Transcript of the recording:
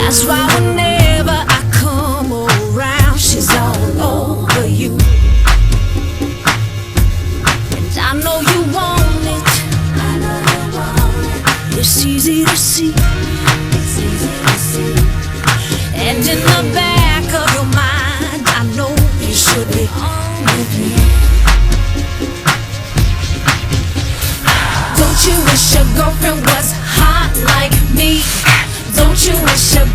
That's why whenever I come around, she's all over you. And I know you want it. It's easy to see. And in the back of your mind, I know you should be on with me. Don't you wish your girlfriend was hot like me? Don't you wish your